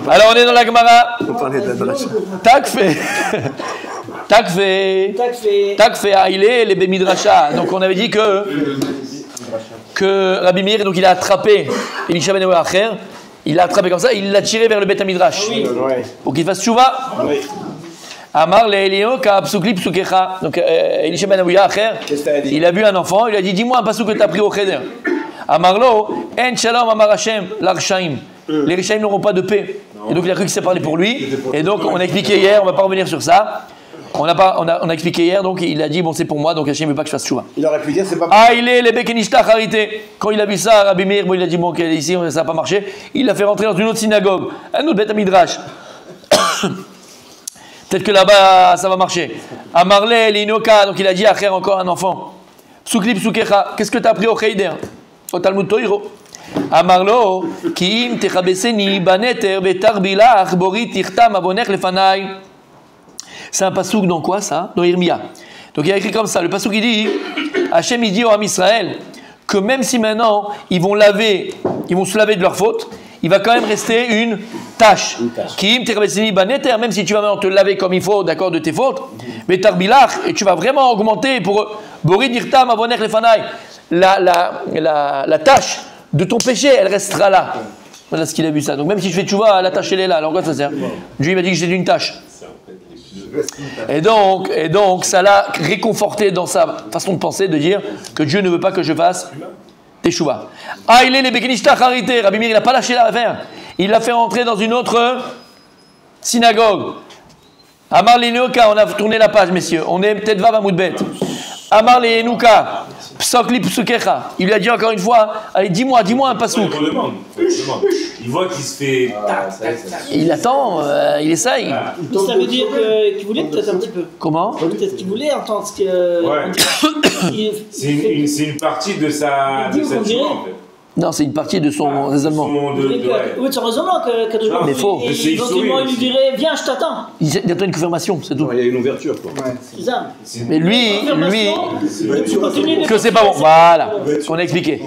Alors on est dans la Gemara. On parlait de la dracha. Takfe Aïlé, les Bemidrasha. Donc on avait dit que Rabbi Meir, donc il a attrapé Elisha ben Acher, il l'a attrapé comme ça, il l'a tiré vers le Beth Midrash. Pour qu'il fasse tchouva. Amar le Elio ka psukli psukecha. Donc Elisha ben Acher, il a vu un enfant, il a dit dis-moi un pasuk que tu as pris au Cheder. Amarlo en shalom amar Hashem l'arshaim. Les Rishaim n'auront pas de paix. Et donc il a cru qu'il s'est parlé pour lui. Et donc on a expliqué hier, on ne va pas revenir sur ça. On a expliqué hier, donc il a dit bon c'est pour moi, donc Hachem ne veut pas que je fasse tchouva. Il aurait pu dire c'est pas. Ah il est les bekenishta charité. Quand il a vu ça, Rabbi Meir, bon, il a dit bon ok ici ça n'a pas marché. Il l'a fait rentrer dans une autre synagogue, un autre Beth Midrash. Peut-être que là-bas ça va marcher. Amarle l'inoka, donc il a dit à Cher encore un enfant. Psukli psukecha, qu'est-ce que tu as appris au Cheder? Au Talmud Toiro. Amarlo ki im techabeseni baneter betarbilach borit tirtam abonech lefanai. C'est un pasouk dans quoi ça? Dans Irmia. Donc il y a écrit comme ça. Le pasouk il dit, Hachem il dit au Ham Israël que même si maintenant ils vont se laver de leurs fautes, il va quand même rester une tâche. Kim terabeseni baneter, même si tu vas maintenant te laver comme il faut, d'accord, de tes fautes, mais tarbilach, et tu vas vraiment augmenter pour borid irtam avonech lefanai. La tâche de ton péché, elle restera là. Voilà ce qu'il a vu ça. Donc même si je fais tchouva, la tâche elle est là. Alors quoi ça sert? Dieu m'a dit que j'ai une tâche. Et donc, ça l'a réconforté dans sa façon de penser, de dire que Dieu ne veut pas que je fasse teshuva. Ah, il est les bekenishta charité. Rabbi Meir, il n'a pas lâché l'affaire. Il l'a fait rentrer dans une autre synagogue. Amar l'Enuka, on a tourné la page, messieurs. On est peut-être Vav Amoudbet. Amar l'Enuka, psokli psukecha. Il lui a dit encore une fois, allez, dis-moi un pasouk. Il voit qu'il se fait. Il attend, il essaye. Ça veut dire qu'il voulait peut-être un petit peu. Comment? Peut-être qu'il voulait entendre ce que. Ouais. C'est une partie de sa tchouva, en fait. Non, c'est une partie de son raisonnement. Oui, de son raisonnement que mais faux. Éventuellement, il lui dirait viens, je t'attends. Il attend une confirmation, c'est tout. Il y a une ouverture, quoi. Ouais. C'est ça. Mais lui, que c'est pas bon. Voilà, ce qu'on a expliqué.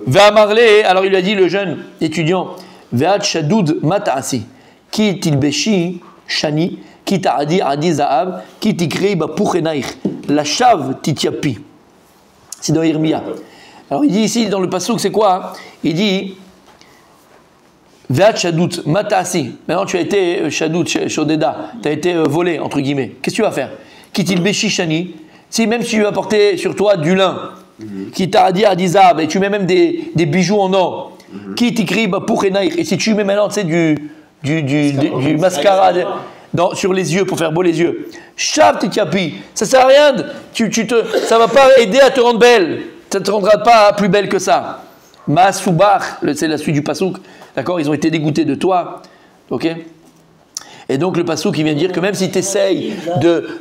Va marler, alors il lui a dit le jeune étudiant, Ve'at shadoud mata'asi, ki tilbeshi shani, ki ta'adi adi za'ab, ki tikrei bapuchenaich, la shav tityapi. C'est dans Irmia. Alors il dit ici dans le passouk c'est quoi hein? Il dit Ve'at shadout mata'asi. Maintenant tu as été shadout shodeda, tu as été volé entre guillemets. Qu'est-ce que tu vas faire? Kitil beshi shani. Si même si tu vas porter sur toi du lin, qui t'a dit à dizab et tu mets même des bijoux en or, qui t'écrit pour Renaïr. Et si tu mets maintenant tu sais du mascara sur les yeux pour faire beau les yeux, shav tityapi. Ça sert à rien. Ça va pas aider à te rendre belle. Ça ne te rendra pas plus belle que ça. Ma'asubach, c'est la suite du pasouk. D'accord, ils ont été dégoûtés de toi. Ok. Et donc le pasouk qui vient dire que même si tu essayes de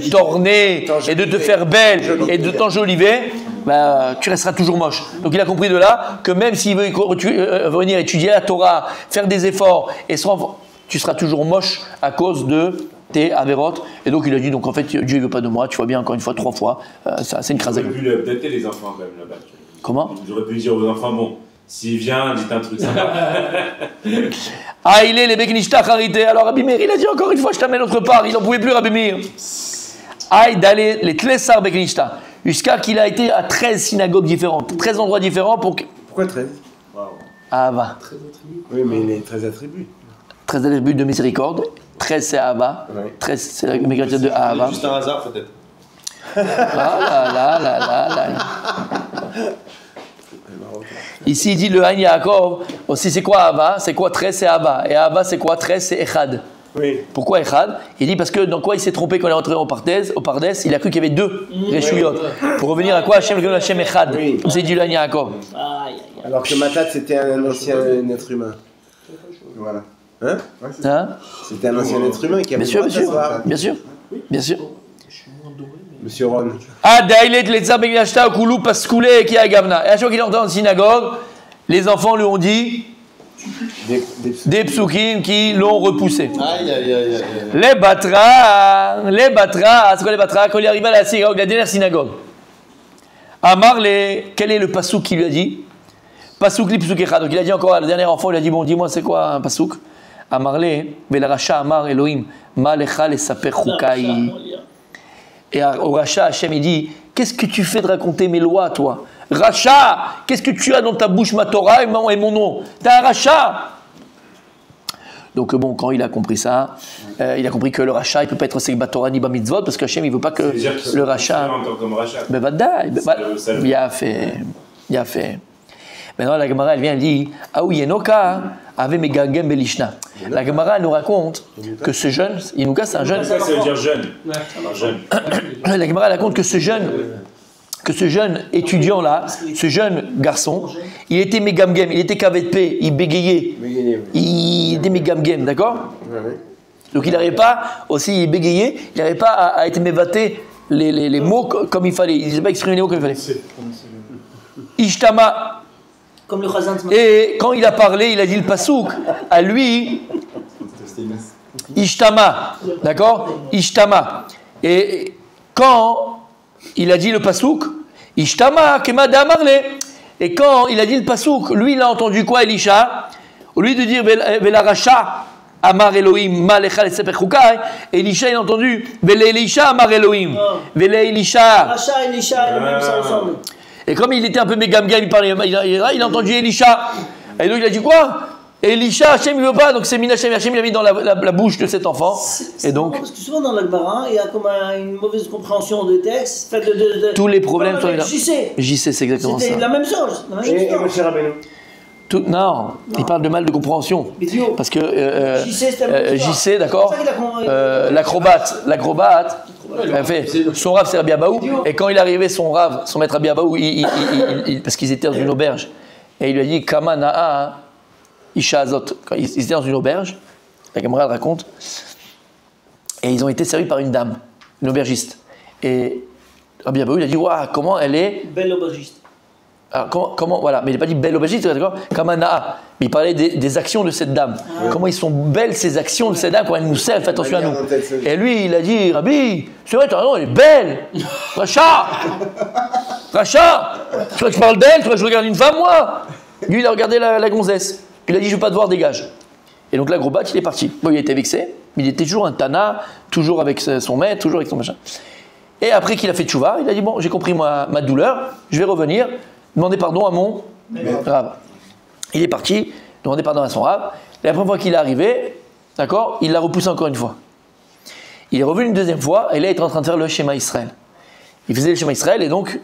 t'orner et de te faire belle et de t'enjoliver, bah, tu resteras toujours moche. Donc il a compris de là que même s'il veut venir étudier la Torah, faire des efforts, tu seras toujours moche à cause de tes avérotes. Et donc il a dit donc en fait Dieu ne veut pas de moi. Tu vois bien encore une fois 3 fois. Ça, c'est une crasée. Ils auraient pu updater les enfants quand même là-bas. Comment? Ils auraient pu dire aux enfants bon. S'il vient, dites un truc sympa. Ah, il est les bekenishta charité. Alors Rabbi Meir, il a dit encore une fois, je t'amène autre part. Il n'en pouvait plus, Rabbi Meir. Aïe, d'aller les tlessar bekenishta. Jusqu'à qu'il a été à 13 synagogues différentes, 13 endroits différents pour que. Pourquoi 13? Ahava. 13 attributs. Oui, mais les 13 attributs. 13 attributs de miséricorde. 13 c'est Ahava. 13 c'est la mégratitude de Ahava. Juste un hasard peut-être. Là. Ici, il dit le Haïn Yaakov, aussi c'est quoi Ahava? C'est quoi 13 c'est Ahava? Et Ahava c'est quoi 13 c'est Echad. Oui. Pourquoi Echad? Il dit parce que dans quoi il s'est trompé quand il est rentré au Pardes, il a cru qu'il y avait 2 Reshuyot. Pour revenir à quoi Hashem Echad. Comme c'est dit le Haïn Yaakov. Alors que Matat c'était un ancien être humain. Voilà. Hein? C'était un ancien être humain qui avait bien sûr. Monsieur Ron. Ah, Daïlet, les Tzabegashta, Koulou, Paskoulé, qui a Gavna. Et à chaque fois qu'il est entré dans la synagogue, les enfants lui ont dit des psukim qui l'ont repoussé. Les Batra, c'est quoi les Batra? Quand il est arrivé à la synagogue, la dernière synagogue, Amar, quel est le pasouk qui lui a dit? Pasouk li psouk echad. Donc il a dit encore à le dernier enfant, il a dit bon, dis-moi c'est quoi un pasouk? Amarle, vel racha amar Elohim, ma lecha lesaper chukai. Et au Racha, Hachem il dit, qu'est-ce que tu fais de raconter mes lois, toi? Racha, qu'est-ce que tu as dans ta bouche, ma Torah et mon nom? T'es un Racha. Donc bon, quand il a compris ça, il a compris que le Racha, il ne peut pas être Sekba Torah ni Bamitzvot, parce que Hachem, il ne veut pas que le Racha... Il a fait. Maintenant, la Gemara, elle vient, elle dit, ah oui, Yenoka avait Megagem Belishna. La Gemara, elle nous raconte que ce jeune, Yenoka, c'est un jeune. Ça veut dire jeune. La Gemara, elle raconte que ce jeune étudiant-là, ce jeune garçon, il était Megamgem, il était KVP, il bégayait. Il était Megamgem, d'accord? Donc il n'arrivait pas, aussi il bégayait, il n'arrivait pas à être mévaté les mots comme il fallait. Il ne savait pas exprimer les mots comme il fallait. Ishtama. Comme le Chazan. Et quand il a parlé, il a dit le pasouk. À lui, Ishtama. D'accord? Ishtama. Et quand il a dit le pasouk, Ishtama, Kemada Amarle. Et quand il a dit le pasouk, lui il a entendu quoi, Elisha? Au lieu de dire Velaracha Amar Elohim, Malecha Leseper Chukai, Elisha il a entendu Vele Elisha Amar Elohim. Vele Elisha. Racha, Elisha, le même ça ensemble. Et comme il était un peu mégamgam, il a entendu Elisha. Et donc il a dit quoi? Elisha, Hachem il veut pas, donc c'est Min Hachem. Hachem il a mis dans la bouche de cet enfant. Et donc. Parce que souvent dans l'Agmara, il y a comme une mauvaise compréhension de texte. Tous les problèmes sont là. JC, c'est exactement ça. C'était la même chose. Et Moshe Rabbeinu. Non, il parle de mal de compréhension. Parce que JC, d'accord, l'acrobate, son rave c'est Rabbi Abaou, et quand il arrivait, son maître Rabbi Abaou, parce qu'ils étaient dans une auberge, et il lui a dit Kama Na'a Isha Azot. Quand ils étaient dans une auberge, la Gemara raconte, et ils ont été servis par une dame, une aubergiste. Et Rabbi Abaou, il a dit waouh, comment elle est belle aubergiste. Alors, comment, voilà, mais il n'a pas dit belle aubergiste, d'accord? Comme un Na'a. Mais il parlait des actions de cette dame. Comment ils sont belles ces actions de cette dame, quand elle nous sert, fais attention à nous. Et lui, il a dit, Rabbi, c'est vrai, tu as raison, elle est belle. Racha, tu vois que je parle d'elle, tu vois que je regarde une femme, moi. Lui, il a regardé la gonzesse. Il a dit, je ne veux pas te voir, dégage. Et donc l'acrobat, il est parti. Bon, il était vexé, mais il était toujours un Tana, toujours avec son maître, toujours avec son machin. Et après qu'il a fait tchouva, il a dit, bon, j'ai compris ma douleur, je vais revenir. Demander pardon à mon rave. Il est parti, demander pardon à son rave. La première fois qu'il est arrivé, d'accord, il l'a repoussé encore une fois. Il est revenu une deuxième fois, et là il était en train de faire le schéma Israël. Il faisait le schéma Israël, et donc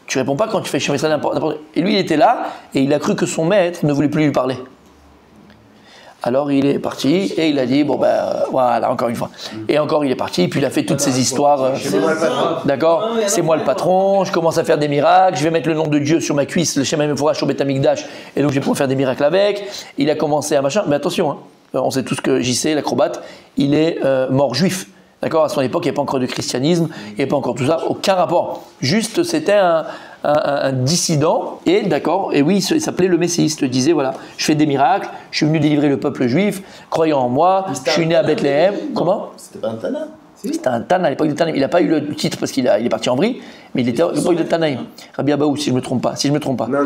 tu réponds pas quand tu fais le schéma Israël n'importe. Et lui il était là, et il a cru que son maître ne voulait plus lui parler. Alors il est parti et il a dit, bon ben voilà, encore une fois. Et encore il est parti, puis il a fait toutes ces histoires. D'accord? C'est moi le patron, je commence à faire des miracles, je vais mettre le nom de Dieu sur ma cuisse, le Shem Meforach au Beth Amikdash, et donc je vais pouvoir faire des miracles avec. Il a commencé à machin, mais attention, hein, on sait tous que JC, l'acrobate, il est mort juif. D'accord? À son époque, il n'y avait pas encore de christianisme, il n'y avait pas encore tout ça, aucun rapport. Juste, c'était un dissident, et d'accord, et oui, il s'appelait le Messiste, il disait, voilà, je fais des miracles, je suis venu délivrer le peuple juif, croyant en moi, je suis né à Bethléem. Comment? C'était pas un Tana? C'était un Tana à l'époque de Tanaïm. Il n'a pas eu le titre parce qu'il est parti en vrille, mais il était à l'époque de Tanaïm. Rabbi Abaou, si je ne me trompe pas. Non.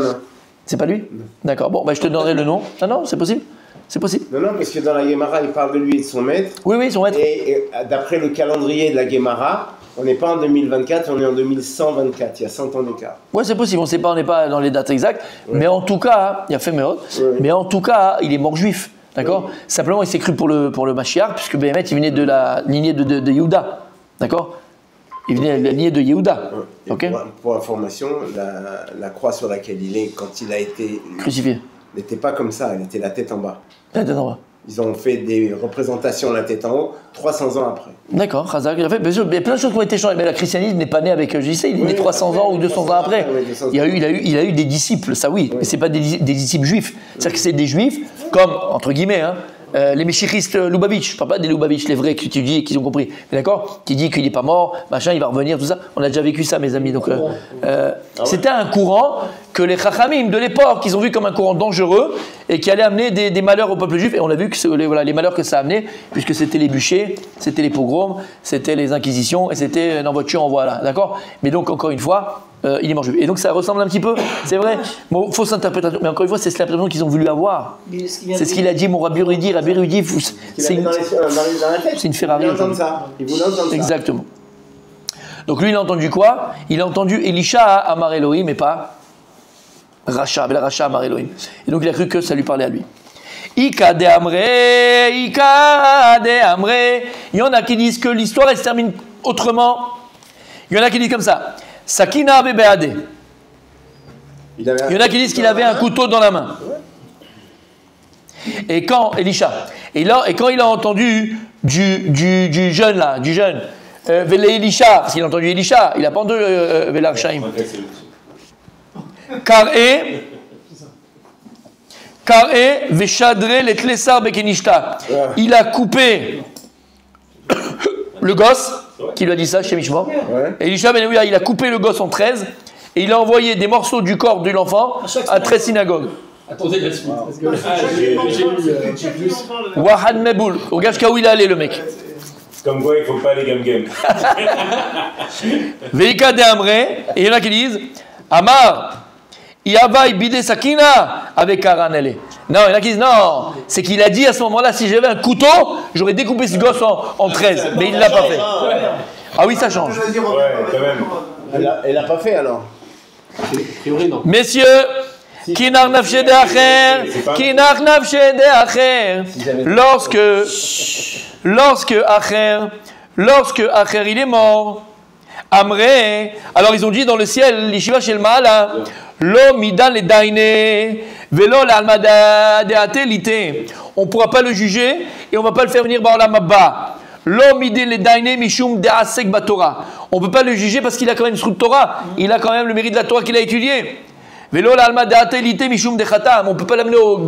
C'est pas lui? D'accord, bon, je te donnerai le nom. Non, c'est possible? C'est possible. Non, parce que dans la Gemara, il parle de lui et de son maître. Oui, son maître. Et d'après le calendrier de la Gemara, on n'est pas en 2024, on est en 2124, il y a 100 ans d'écart. Oui, c'est possible, on n'est pas dans les dates exactes, mais en tout cas, il y a fait mais en tout cas, il est mort juif, d'accord? Simplement, il s'est cru pour le Mashiach, puisque Béhémet, il venait de la lignée de Yehuda, d'accord? Il venait de la lignée de Yehuda. Okay? Pour information, la croix sur laquelle il est, quand il a été crucifié, n'était pas comme ça, elle était la tête en bas. La tête en bas. Ils ont fait des représentations la tête en haut 300 ans après. D'accord, Khazak, il a fait. Bien sûr, il y a plein de choses qui ont été changées. Mais le christianisme n'est pas né avec JC, il est né 300 ans ou 200 ans après. Il a eu des disciples, ça oui, mais ce n'est pas des disciples juifs. C'est-à-dire que c'est des juifs, comme, entre guillemets, les méchichistes Lubavitch. Je ne parle pas des Lubavitch, les vrais que tu dis et qu'ils ont compris. Mais d'accord? Qui dit qu'il n'est pas mort, machin, il va revenir, tout ça. On a déjà vécu ça, mes amis. Donc, c'était un courant que les Chachamim de l'époque, ils ont vu comme un courant dangereux. et qui allait amener des malheurs au peuple juif. Et on a vu que les malheurs que ça a amené, puisque c'était les bûchers, c'était les pogroms, c'était les inquisitions, et c'était dans votre voiture, voilà, d'accord. Mais donc, encore une fois, il est mort juif. Et donc, ça ressemble un petit peu, c'est vrai, bon, fausse interprétation, mais encore une fois, c'est l'interprétation qu'ils ont voulu avoir. C'est ce qu'il a dit, mon Rabbi Rudi, c'est une Ferrari. Il voulait entendre ça. Exactement. Donc lui, il a entendu quoi? Il a entendu Elisha Amar Elohim, mais pas Racha, mais la Racha Amar Elohim. Et donc il a cru que ça lui parlait à lui. Ika de Amre. Il y en a qui disent que l'histoire, elle se termine autrement. Il y en a qui disent comme ça. Sakina Bebeade. Il y en a qui disent qu'il avait un couteau dans la main. Et quand Elisha, et quand il a entendu du jeune là, Vele Elisha, parce qu'il a entendu Elisha, il n'a pas entendu Vele Arshaim. Kar'e Veshadre les Tlessar Bekenishta. Il a coupé le gosse, qui lui a dit ça chez Mishmor. Elisha Ben Aouya, il a coupé le gosse en 13 et il a envoyé des morceaux du corps de l'enfant à 13 synagogues. Attendez la suite. Parce que j'ai lu plus. Wahad Meboul. Regarde jusqu'à où il est allé, le mec. Comme quoi, il ne faut pas les gam-gam. Veika de Amre. Et il y en a qui disent Amar, Yavai Bide Sakina avec Aranele. Non, il y en a qui disent non. C'est qu'il a dit à ce moment-là, si j'avais un couteau, j'aurais découpé ce gosse en 13. Mais il ne l'a pas fait. Ah oui, ça change. Ouais, quand même. Elle l'a pas fait alors. Messieurs, Kinar Nafshe de Acher, Kinar Nafshe de Acher. Lorsque Acher il est mort, Amre, alors ils ont dit dans le ciel, l'Ishiva Shel Maala, Lo Midan le Daine, Velo l'Almada de Atelite. On ne pourra pas le juger et on ne va pas le faire venir Ba'olam Abba. Lo Midan le Daine Mishum de Asek Batora. On ne peut pas le juger parce qu'il a quand même une Torah, il a quand même le mérite de la Torah qu'il a étudié. Velo l'Almada de Atelite Mishum de Khatam. On ne peut pas l'amener au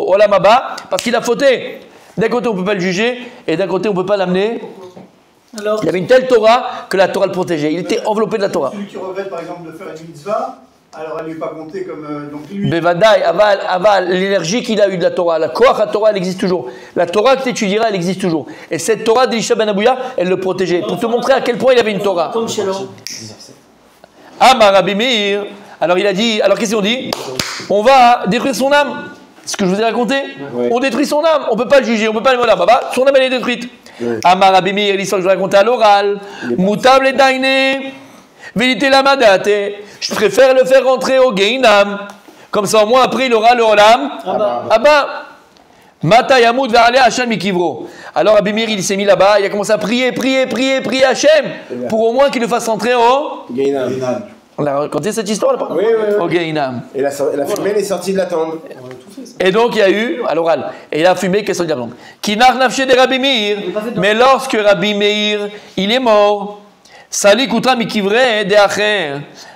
Olam Abba parce qu'il a fauté. D'un côté, on ne peut pas le juger, et d'un côté, on ne peut pas l'amener. Alors, il y avait une telle Torah que la Torah le protégeait. Il était enveloppé de la Torah. Celui qui regrette, par exemple, de faire une mitzvah, alors elle ne lui est pas comptée comme. Donc lui. Bevadaï, aval, l'énergie qu'il a eue de la Torah, la Koach, la Torah, elle existe toujours. La Torah que tu étudieras, elle existe toujours. Et cette Torah d'Elisha Ben Aouya, elle le protégeait. Pour te montrer à quel point il avait une Torah. Comme chez l'homme. Amar Rabbi Meir. Alors il a dit, alors qu'est-ce qu'on dit? On va détruire son âme. Ce que je vous ai raconté, on détruit son âme, on ne peut pas le juger, on ne peut pas le voir là, son âme elle est détruite. Amar Rabbi Meir, l'histoire que je vous ai racontée à l'oral, Moutab le Daine, Vérité la Madate, je préfère le faire rentrer au Geinam, comme ça au moins après il aura le Olam, Abba, Mata Yamoud va aller à Hachem Mikivro. Alors Rabbi Meir il s'est mis là-bas, il a commencé à prier Hachem, pour au moins qu'il le fasse rentrer au Geinam. On a raconté cette histoire là-bas? Oui. Au Geinam. Et la fumée est sortie de la tombe. Et donc il y a eu, à l'oral, et il a fumé, qu'est-ce qu'on dit? Kinar Nafshe de Rabbi Meir. Mais lorsque Rabbi Meir, il est mort, Sali Kutra Mikivre de Acher.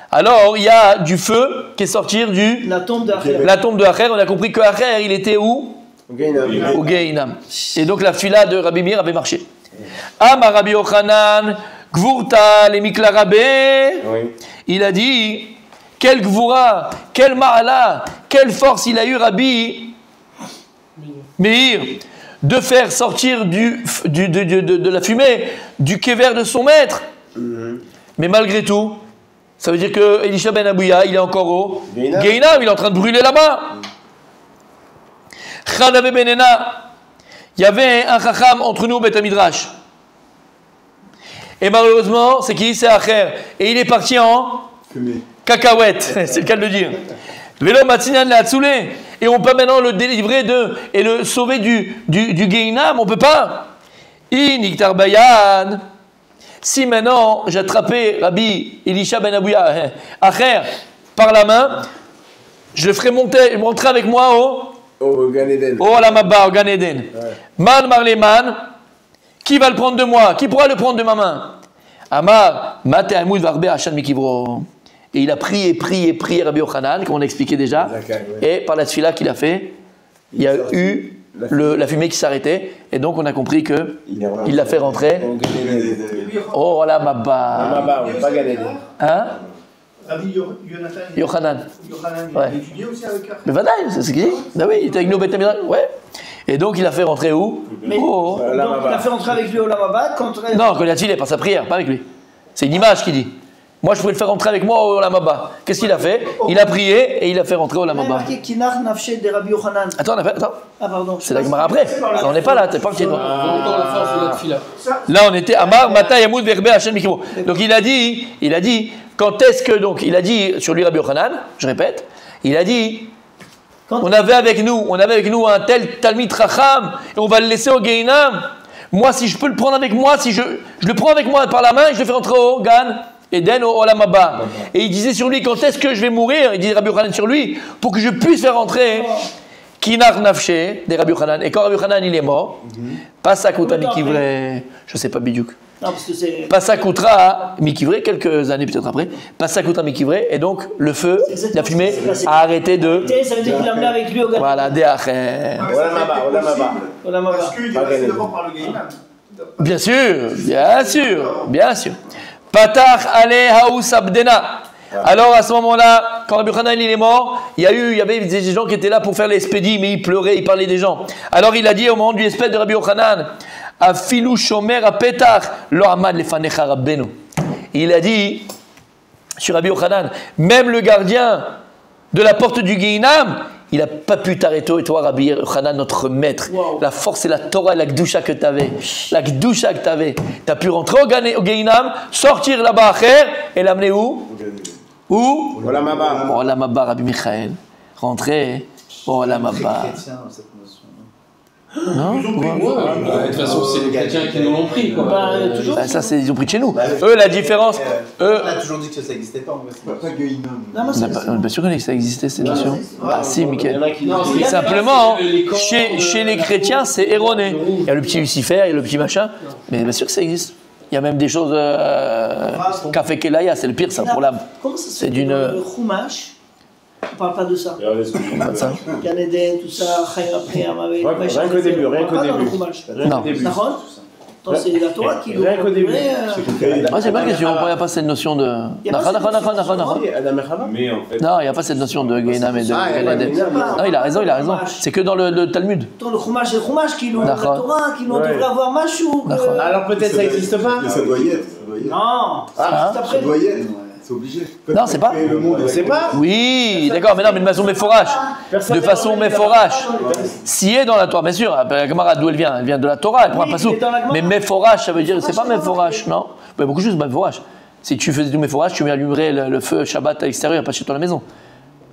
Alors il y a du feu qui est sorti la tombe de Acher. La tombe de Acher, on a compris que Acher, il était où? Au Geinam. Et donc la fila de Rabbi Meir avait marché. Amar Rabbi Yochanan, Gvurta le Mikla Rabbe. Il a dit, quel Gvura, quel Ma'ala, quelle force il a eu Rabbi Meir de faire sortir de la fumée du kéver de son maître. Mais malgré tout, ça veut dire que Elisha Ben Aouya, il est encore au Geinam, il est en train de brûler là-bas. Chadav Benena, il y avait un chacham entre nous au Beth Midrash. Et malheureusement, c'est qui? C'est Acher. Et il est parti en cacahuète, c'est le cas de le dire. Vélo Matsinan l'a Hatsoulé. Et on peut maintenant le délivrer et le sauver du Geinam, on ne peut pas. Iniktar Bayan. Si maintenant j'attrapais Rabbi Elisha Ben Aouya, Acher, par la main, je le ferai rentrer avec moi au Gan Eden. Au Alamabba, au Gan Eden. Man Marleman, qui va le prendre de moi? Qui pourra le prendre de ma main? Amar, Mate Amoud Varbe Hachan Mikivro. Et il a prié Rabbi Yochanan, comme on a expliqué déjà. Et par la tefila qu'il a fait, il y a eu la fumée qui s'arrêtait. Et donc on a compris qu'il l'a fait rentrer. Oh là, Mabba. Mabba, pas Gan Eden. Hein? Rabbi Yochanan. Yochanan. Yochanan, il Ouais. a étudié aussi avec Achim. Mais Vadaï, c'est ce qu'il dit. Ah oui, il était avec nous au Beth Amidrash. Ouais. Et donc il a fait rentrer où? Mais, Oh. donc il a fait entrer avec lui au Lamabad quand... Non, quand il a filé par sa prière, pas avec lui. C'est une image qui dit. Moi, je pouvais le faire rentrer avec moi au Lamaba. Qu'est-ce qu'il a fait? Il a prié et il a fait rentrer au Il a Lamaba. marqué Kinach Nafshe de Rabbi Yochanan. Attends, attends. Ah pardon. C'est la Gemara après. On n'est pas là, t'es pas entier. Encore la force de la tefila. Là, on était Amar, Mata, Yamoud, Verbe, Hachem, Mikro. Donc il a dit, quand est-ce que, donc, il a dit sur lui Rabbi Yochanan, je répète, il a dit, on avait avec nous un tel Talmid Racham, et on va le laisser au Geinam. Moi, si je peux le prendre avec moi, si je le prends avec moi par la main, et je le fais rentrer au Gan, Eden, au Olam Haba. Et il disait sur lui, quand est-ce que je vais mourir? Il dit Rabbi Yochanan sur lui, pour que je puisse faire rentrer Kinar Nafshe, des Rabbi Yochanan. Et quand Rabbi Yochanan il est mort, Pasakoutra Mikivre, je sais pas Bidjouk. Non, parce que c'est... Pasakoutra Mikivre, quelques années peut-être après, Pasakoutra Mikivre, et donc le feu, la fumée, a arrêté de. Ça veut dire qu'il l'a emmené avec lui au Gan. Voilà, Deacher. Au Lamabad. Parce qu'il est passé devant par le Gaïnam. Bien sûr. Patach Ale Haous Abdena. Alors à ce moment-là, quand Rabbi Yochanan il est mort, il y avait des gens qui étaient là pour faire l'espédie, mais ils pleuraient, ils parlaient des gens. Alors il a dit au moment du espède de Rabbi Yochanan, Afilu Shomer a Petach, Lo Amad Lefanecha Rabbenu. Il a dit sur Rabbi Yochanan, même le gardien de la porte du Guéinam, il n'a pas pu t'arrêter, et toi, Rabbi Yochanan, notre maître. Wow. La force et la Torah et la Gdusha que tu avais. La Gdusha que tu avais. Tu as pu rentrer au Guéinam, sortir là-bas à Kher et l'amener où? Où? Au Lamaba. Au Lamaba, Rabbi Michael. Rentrer au Lamaba. Non? De toute façon, c'est les chrétiens qui nous l'ont pris. Ça, ils ont pris de chez nous. Eux, la différence. On a toujours dit que ça n'existait pas. On n'est pas sûr que ça existait, cette notion. Ah, si, Michael. Simplement, chez les chrétiens, c'est erroné. Il y a le petit Lucifer, il y a le petit machin. Mais bien sûr que ça existe. Il y a même des choses. Café Kelaya, c'est le pire, ça, pour l'âme. Comment ça se fait le Chumash? On parle pas de ça. Gan Eden, tout ça, Chaim après, Amavé. Rien qu'au début, Non. C'est la Torah qui Rien qu'au début. Moi, c'est pas une question. Il n'y a pas cette notion de. Mais en fait. Non, il n'y a pas cette notion de Guénam et de Gan Eden. Non, il a raison. C'est que dans le Talmud. Le Chumash, c'est le Chumash qui l'ont, la Torah, qui l'ont devrait avoir Machou. Alors peut-être ça n'existe pas. Ça doit y être. Non, ça doit y être. C'est obligé. Non, c'est pas. C'est pas. Oui, d'accord, mais non, mais de façon méforache. De façon méforache. Si est dans la Torah, bien sûr. La camarade, d'où elle vient? Elle vient de la Torah, elle prend un pasouk. Mais méforache, ça veut dire, c'est pas méforache, non? Mais beaucoup de choses, méforache. Si tu faisais du méforache, tu allumerais le feu Shabbat à l'extérieur, pas chez toi à la maison.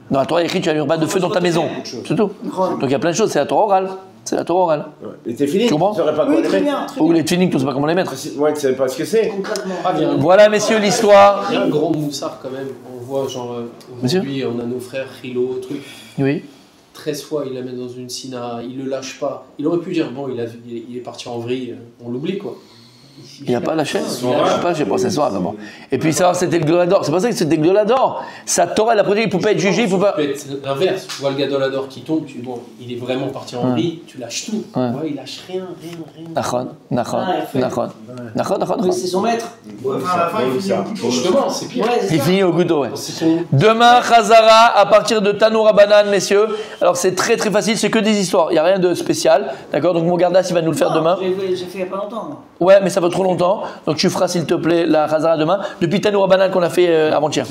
Dans la Torah, il y a écrit, tu allumes pas de feu dans ta maison. C'est tout. Donc il y a plein de choses, c'est la Torah orale. C'est la Torah orale. Et t'es fini? Tu comprends? Tu saurais pas comment les mettre? Ou les tuning, tu sais pas comment les mettre. Ouais, tu sais pas ce que c'est. Voilà, messieurs, l'histoire. Il y a un grand moussard quand même. On voit, genre, aujourd'hui, on a nos frères Hilo, truc. Oui. 13 fois, il la met dans une sina, il le lâche pas. Il aurait pu dire, bon, il est parti en vrille, on l'oublie, quoi. Il n'a pas lâché. Il n'a pas lâché pour ce soir d'abord. Et puis ça, c'était le Gdolador. C'est pas ça que c'était le Gdolador. Sa Torah, elle a produit, il ne peut pas être jugé, il ne peut pas. L'inverse, tu vois le Gdolador qui tombe, tu bon, il est vraiment parti en vrille, tu lâches tout. Ouais, il lâche rien. Nachon. Mais c'est son maître. Enfin, à la fin, il finit au couteau. Justement, c'est pire. Il finit au couteau, ouais. Demain, Chazara, à partir de Tanoura Banane, messieurs. Alors c'est très très facile, c'est que des histoires. Il n'y a rien de spécial. D'accord? Donc mon Gardas, il va nous le faire demain. J'ai fait il n'y a pas longtemps. Ouais, mais ça va trop longtemps. Donc tu feras, s'il te plaît, la Chazara demain. Depuis Tanoura Banane qu'on a fait avant-hier.